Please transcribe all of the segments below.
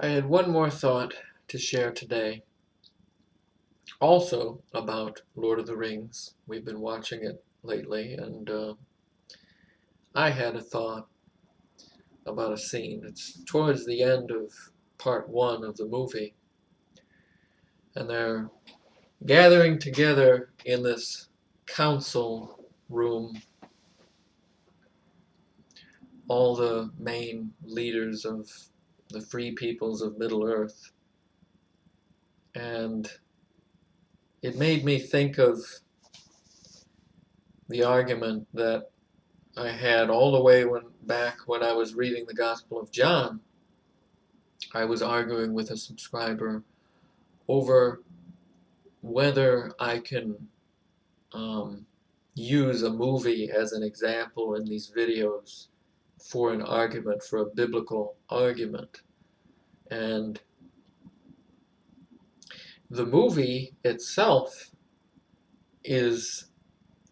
I had one more thought to share today, also about Lord of the Rings. We've been watching it lately, and I had a thought about a scene. It's towards the end of part one of the movie, and they're gathering together in this council room, all the main leaders of the free peoples of Middle-earth, and it made me think of the argument that I had all the way back when I was reading the Gospel of John. I was arguing with a subscriber over whether I can um, use a movie as an example in these videos for an argument, for a biblical argument. And the movie itself is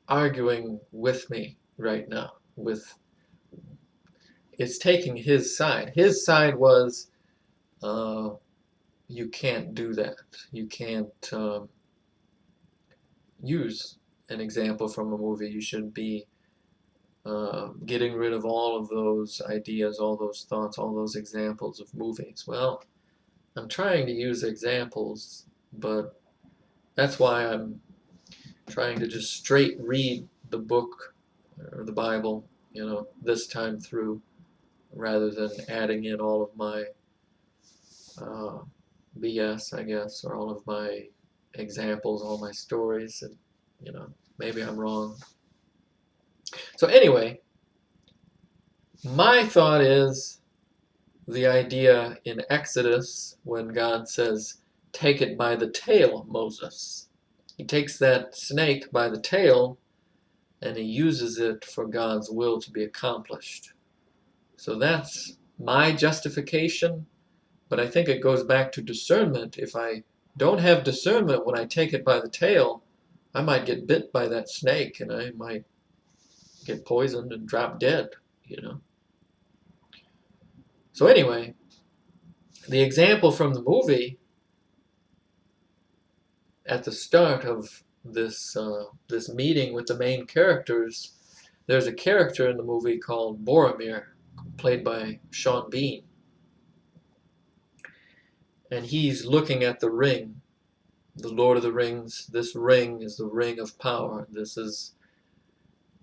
arguing with me right now. It's taking his side. His side was, uh, you can't do that. You can't use an example from a movie. You should be getting rid of all of those ideas, all those thoughts, all those examples of movies. Well, I'm trying to use examples, but that's why I'm trying to just straight read the book or the Bible, this time through, rather than adding in all of my uh, BS, I guess, or all of my examples, all my stories, and maybe I'm wrong. So anyway, my thought is the idea in Exodus when God says, "Take it by the tail, Moses." He takes that snake by the tail and he uses it for God's will to be accomplished. So that's my justification, but I think it goes back to discernment. If I don't have discernment when I take it by the tail, I might get bit by that snake and I might get poisoned and drop dead. So anyway, the example from the movie at the start of this meeting with the main characters, there's a character in the movie called Boromir, played by Sean Bean, and he's looking at the ring, the Lord of the Rings. This ring is the ring of power. This is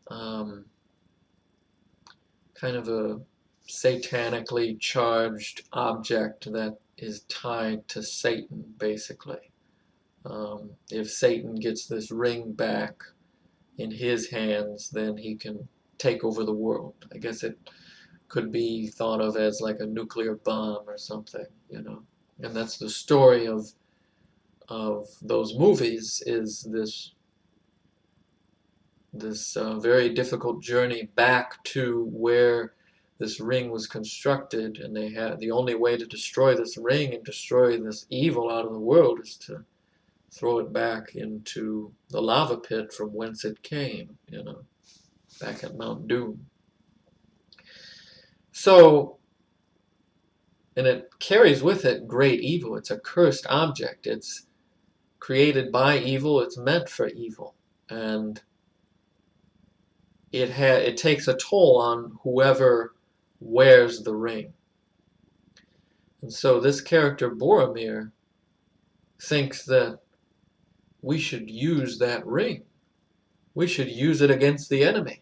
um, kind of a satanically charged object that is tied to Satan, basically. If Satan gets this ring back in his hands, then he can take over the world. I guess it could be thought of as like a nuclear bomb or something. And that's the story of those movies, is this very difficult journey back to where this ring was constructed, and they had the only way to destroy this ring and destroy this evil out of the world is to throw it back into the lava pit from whence it came, back at Mount Doom. So, and it carries with it great evil. It's a cursed object. It's created by evil. It's meant for evil. And it takes a toll on whoever wears the ring. And so this character, Boromir, thinks that we should use that ring. We should use it against the enemy.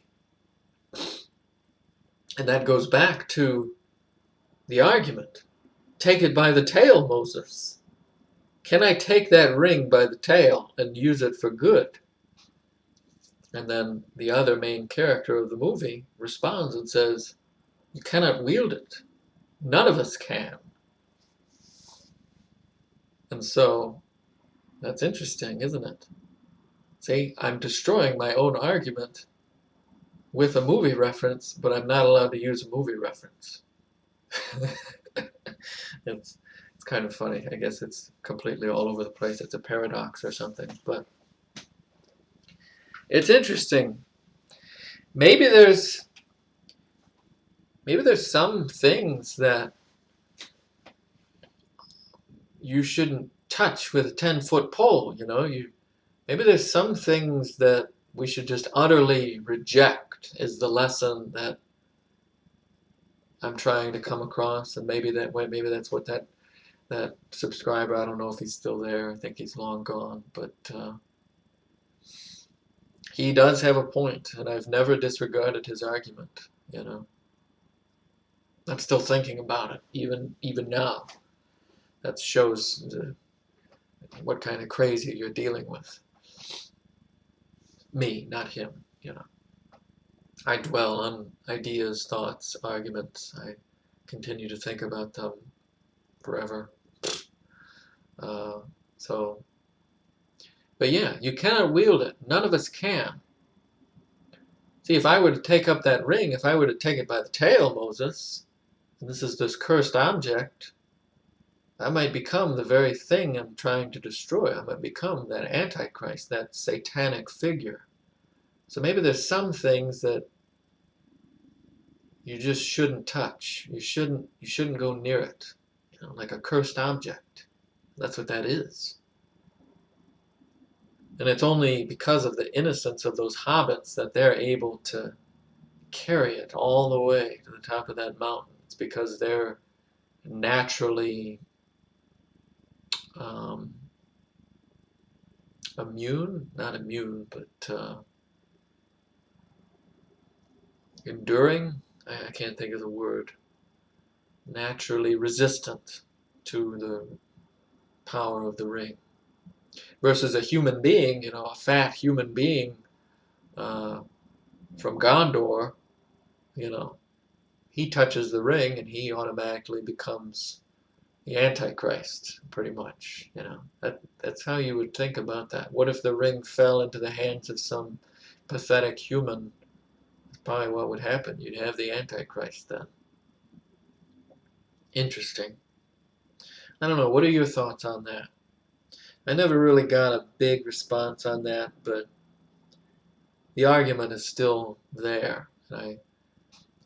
And that goes back to the argument. Take it by the tail, Moses. Can I take that ring by the tail and use it for good? And then the other main character of the movie responds and says, you cannot wield it. None of us can. And so that's interesting, isn't it? See, I'm destroying my own argument with a movie reference, but I'm not allowed to use a movie reference. it's kind of funny. I guess it's completely all over the place. It's a paradox or something, but it's interesting. Maybe there's some things that you shouldn't touch with a 10-foot pole. Maybe there's some things that we should just utterly reject, is the lesson that I'm trying to come across. And maybe that's what that subscriber, I don't know if he's still there. I think he's long gone, but he does have a point, and I've never disregarded his argument. I'm still thinking about it, even now. That shows what kind of crazy you're dealing with. Me, not him. I dwell on ideas, thoughts, arguments. I continue to think about them forever. So, but yeah, you cannot wield it. None of us can. See, if I were to take up that ring, if I were to take it by the tail, Moses, and this cursed object, I might become the very thing I'm trying to destroy. I might become that Antichrist, that satanic figure. So maybe there's some things that you just shouldn't touch. You shouldn't go near it. Like a cursed object. That's what that is. And it's only because of the innocence of those hobbits that they're able to carry it all the way to the top of that mountain. It's because they're naturally not immune, but enduring. I can't think of the word. Naturally resistant to the power of the ring. Versus a human being, a fat human being from Gondor, he touches the ring and he automatically becomes the Antichrist, pretty much. That's how you would think about that. What if the ring fell into the hands of some pathetic human? That's probably what would happen. You'd have the Antichrist then. Interesting. I don't know. What are your thoughts on that? I never really got a big response on that, but the argument is still there. And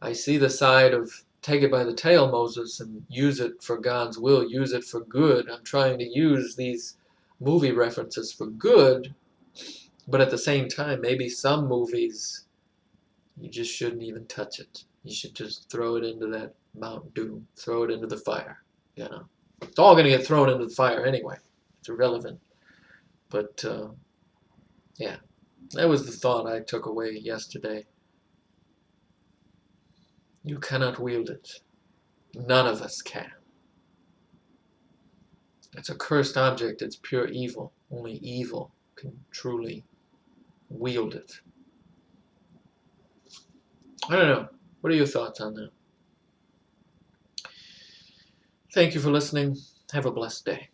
I see the side of take it by the tail, Moses, and use it for God's will, use it for good. I'm trying to use these movie references for good, but at the same time, maybe some movies, you just shouldn't even touch it. You should just throw it into that Mount Doom, throw it into the fire. It's all going to get thrown into the fire anyway. It's irrelevant. But yeah, that was the thought I took away yesterday. You cannot wield it. None of us can. It's a cursed object. It's pure evil. Only evil can truly wield it. I don't know. What are your thoughts on that? Thank you for listening. Have a blessed day.